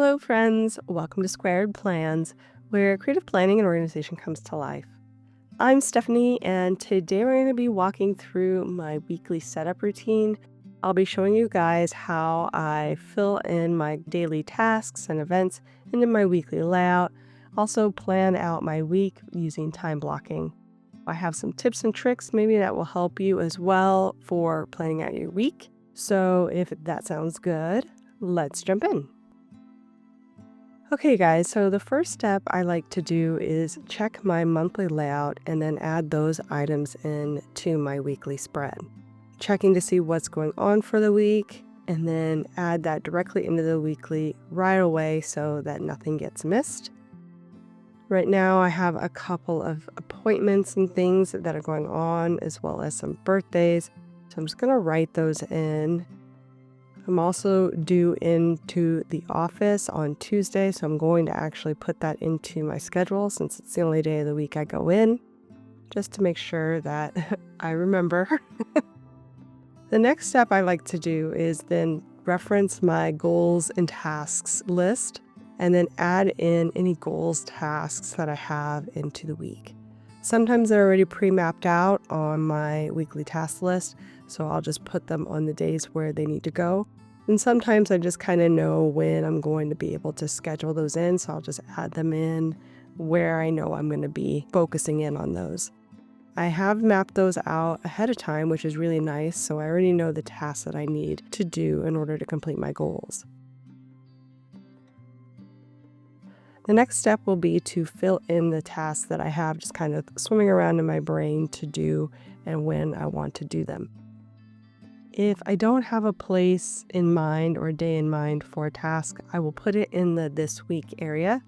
Hello, friends. Welcome to Squared Plans, where creative planning and organization comes to life. I'm Stephanie, and today we're going to be walking through my weekly setup routine. I'll be showing you guys how I fill in my daily tasks and events into my weekly layout, also plan out my week using time blocking. I have some tips and tricks maybe that will help you as well for planning out your week. So if that sounds good, let's jump in. Okay, guys, so the first step I like to do is check my monthly layout and then add those items in to my weekly spread. Checking to see what's going on for the week and then add that directly into the weekly right away so that nothing gets missed. Right now, I have a couple of appointments and things that are going on, as well as some birthdays. So I'm just going to write those in. I'm also due into the office on Tuesday, so I'm going to actually put that into my schedule since it's the only day of the week I go in, just to make sure that I remember. The next step I like to do is then reference my goals and tasks list and then add in any goals tasks that I have into the week. Sometimes they're already pre-mapped out on my weekly task list, so I'll just put them on the days where they need to go. And sometimes I just kind of know when I'm going to be able to schedule those in, so I'll just add them in where I know I'm going to be focusing in on those. I have mapped those out ahead of time, which is really nice, so I already know the tasks that I need to do in order to complete my goals. The next step will be to fill in the tasks that I have just kind of swimming around in my brain to do and when I want to do them. If I don't have a place in mind or a day in mind for a task, I will put it in the this week area.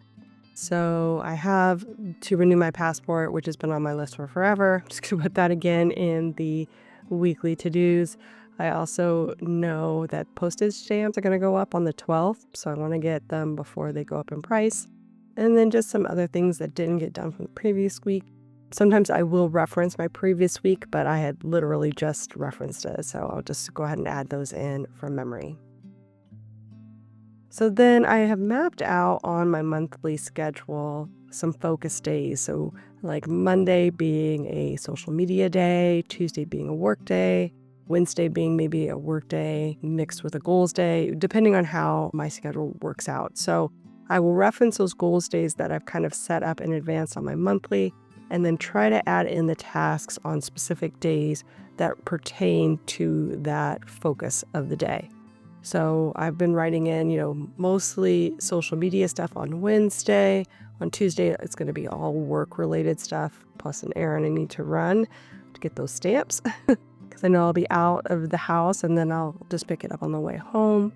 So I have to renew my passport, which has been on my list for forever. Just going to put that again in the weekly to-dos. I also know that postage stamps are going to go up on the 12th, so I want to get them before they go up in price. And then just some other things that didn't get done from the previous week. Sometimes I will reference my previous week, but I had literally just referenced it, so I'll just go ahead and add those in from memory. So then I have mapped out on my monthly schedule some focus days. So like Monday being a social media day, Tuesday being a work day, Wednesday being maybe a work day mixed with a goals day, depending on how my schedule works out. So I will reference those goals days that I've kind of set up in advance on my monthly, and then try to add in the tasks on specific days that pertain to that focus of the day. So I've been writing in, mostly social media stuff on Wednesday. On Tuesday, it's going to be all work-related stuff, plus an errand I need to run to get those stamps, because I know I'll be out of the house, and then I'll just pick it up on the way home.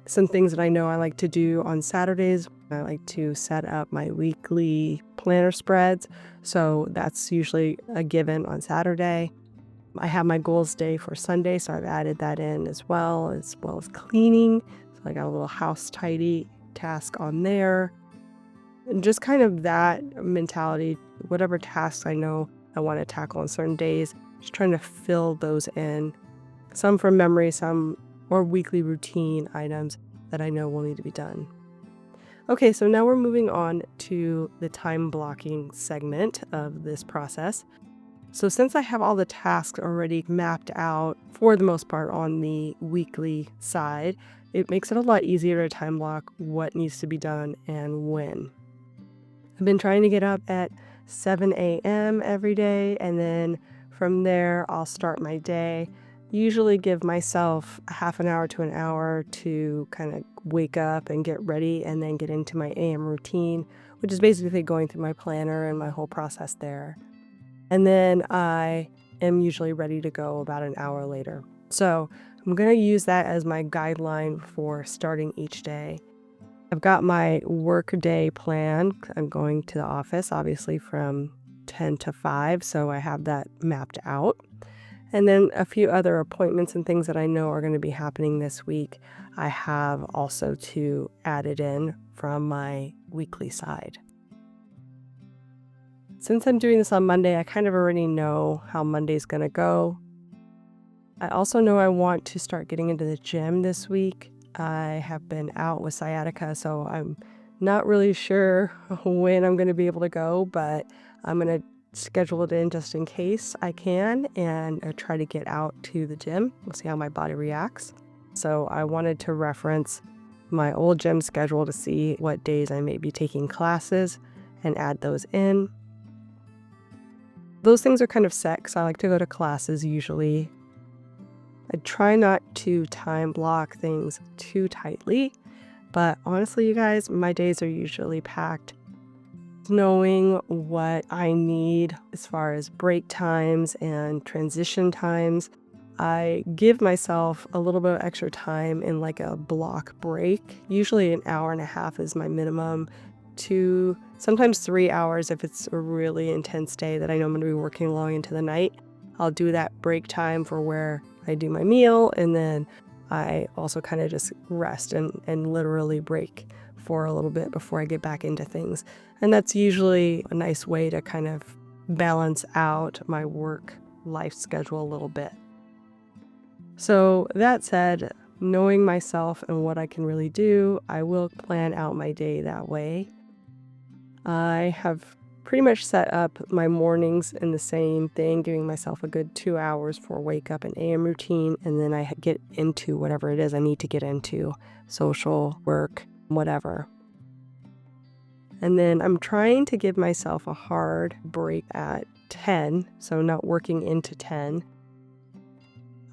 Some things that I know I like to do on Saturdays, I like to set up my weekly planner spreads. So that's usually a given on Saturday. I have my goals day for Sunday, so I've added that in as well as cleaning. So I got a little house tidy task on there. And just kind of that mentality, whatever tasks I know I want to tackle on certain days, just trying to fill those in. Some from memory, some or weekly routine items that I know will need to be done. Okay, so now we're moving on to the time blocking segment of this process. So since I have all the tasks already mapped out for the most part on the weekly side, it makes it a lot easier to time block what needs to be done and when. I've been trying to get up at 7 a.m. every day, and then from there I'll start my day. Usually give myself a half an hour to an hour to kind of wake up and get ready and then get into my AM routine, which is basically going through my planner and my whole process there. And then I am usually ready to go about an hour later. So I'm going to use that as my guideline for starting each day. I've got my work day plan. I'm going to the office, obviously, from 10 to 5, so I have that mapped out. And then a few other appointments and things that I know are going to be happening this week, I have also to add it in from my weekly side. Since I'm doing this on Monday, I kind of already know how Monday's going to go. I also know I want to start getting into the gym this week. I have been out with sciatica, so I'm not really sure when I'm going to be able to go, but I'm going to schedule it in just in case I can and try to get out to the gym. We'll see how my body reacts. So I wanted to reference my old gym schedule to see what days I may be taking classes and add those in. Those things are kind of set because I like to go to classes usually. I try not to time block things too tightly, but honestly, you guys, my days are usually packed. Knowing what I need as far as break times and transition times, I give myself a little bit of extra time in like a block break. Usually an hour and a half is my minimum, 2, sometimes 3 hours if it's a really intense day that I know I'm going to be working long into the night. I'll do that break time for where I do my meal, and then I also kind of just rest and literally break for a little bit before I get back into things. And that's usually a nice way to kind of balance out my work life schedule a little bit. So that said, knowing myself and what I can really do, I will plan out my day that way. I have pretty much set up my mornings in the same thing, giving myself a good 2 hours for wake up and AM routine, and then I get into whatever it is I need to get into, social, work, whatever. And then I'm trying to give myself a hard break at 10, so not working into 10.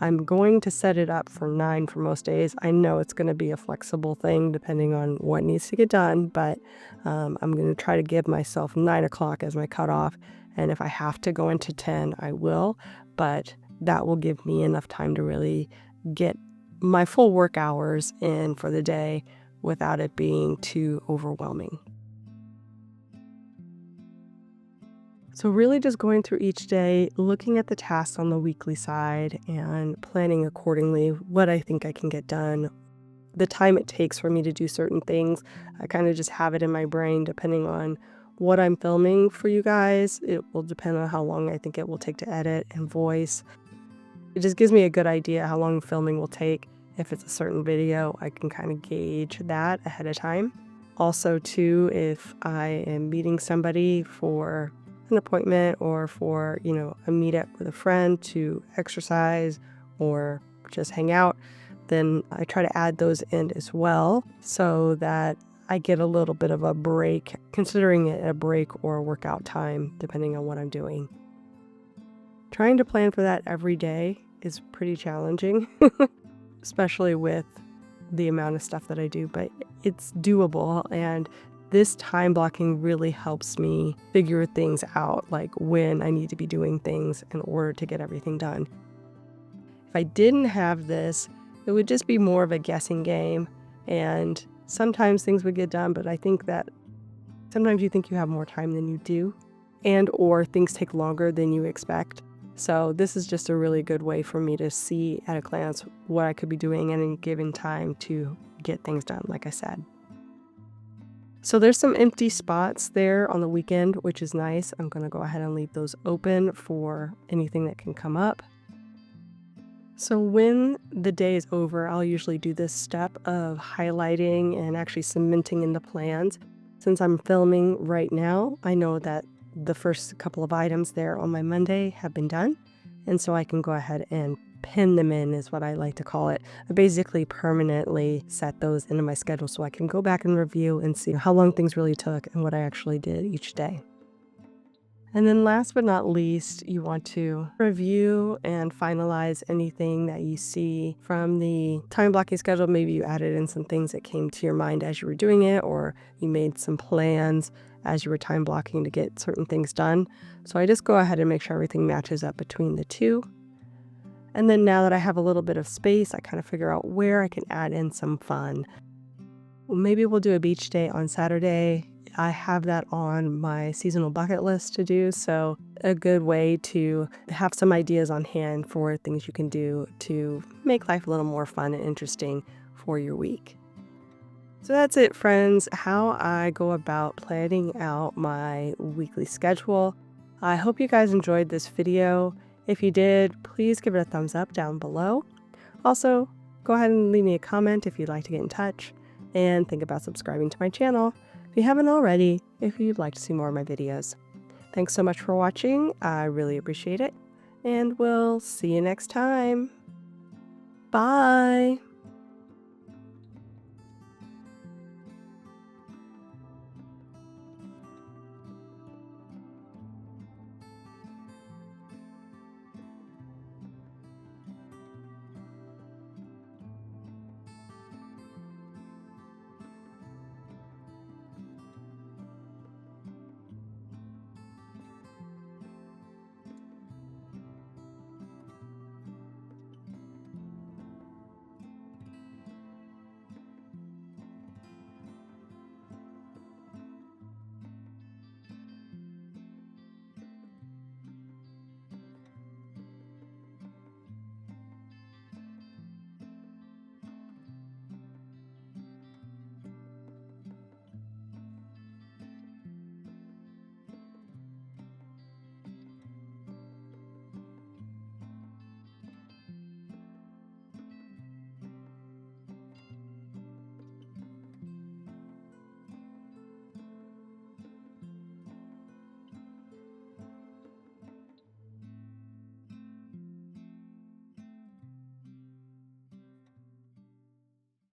I'm going to set it up for 9 for most days. I know it's going to be a flexible thing depending on what needs to get done, but I'm going to try to give myself 9 o'clock as my cutoff. And if I have to go into 10, I will, but that will give me enough time to really get my full work hours in for the day without it being too overwhelming. So really just going through each day, looking at the tasks on the weekly side and planning accordingly what I think I can get done. The time it takes for me to do certain things, I kind of just have it in my brain depending on what I'm filming for you guys. It will depend on how long I think it will take to edit and voice. It just gives me a good idea how long filming will take. If it's a certain video, I can kind of gauge that ahead of time. Also, too, if I am meeting somebody for an appointment or for, a meetup with a friend to exercise or just hang out, then I try to add those in as well so that I get a little bit of a break, considering it a break or a workout time, depending on what I'm doing. Trying to plan for that every day is pretty challenging, especially with the amount of stuff that I do, but it's doable, and this time blocking really helps me figure things out, like when I need to be doing things in order to get everything done. If I didn't have this, it would just be more of a guessing game, and sometimes things would get done, but I think that sometimes you think you have more time than you do, and or things take longer than you expect. So this is just a really good way for me to see at a glance what I could be doing at any given time to get things done, like I said. So there's some empty spots there on the weekend, which is nice. I'm going to go ahead and leave those open for anything that can come up. So when the day is over, I'll usually do this step of highlighting and actually cementing in the plans. Since I'm filming right now, I know that the first couple of items there on my Monday have been done. And so I can go ahead and pin them in, is what I like to call it. I basically permanently set those into my schedule so I can go back and review and see how long things really took and what I actually did each day. And then last but not least, you want to review and finalize anything that you see from the time blocking schedule. Maybe you added in some things that came to your mind as you were doing it, or you made some plans as you were time blocking to get certain things done. So I just go ahead and make sure everything matches up between the two. And then now that I have a little bit of space, I kind of figure out where I can add in some fun. Maybe we'll do a beach day on Saturday. I have that on my seasonal bucket list to do, so a good way to have some ideas on hand for things you can do to make life a little more fun and interesting for your week. So that's it, friends, how I go about planning out my weekly schedule. I hope you guys enjoyed this video. If you did, please give it a thumbs up down below. Also, Go ahead and leave me a comment if you'd like to get in touch, and think about subscribing to my channel if you haven't already, if you'd like to see more of my videos. Thanks so much for watching. I really appreciate it, and we'll see you next time. Bye!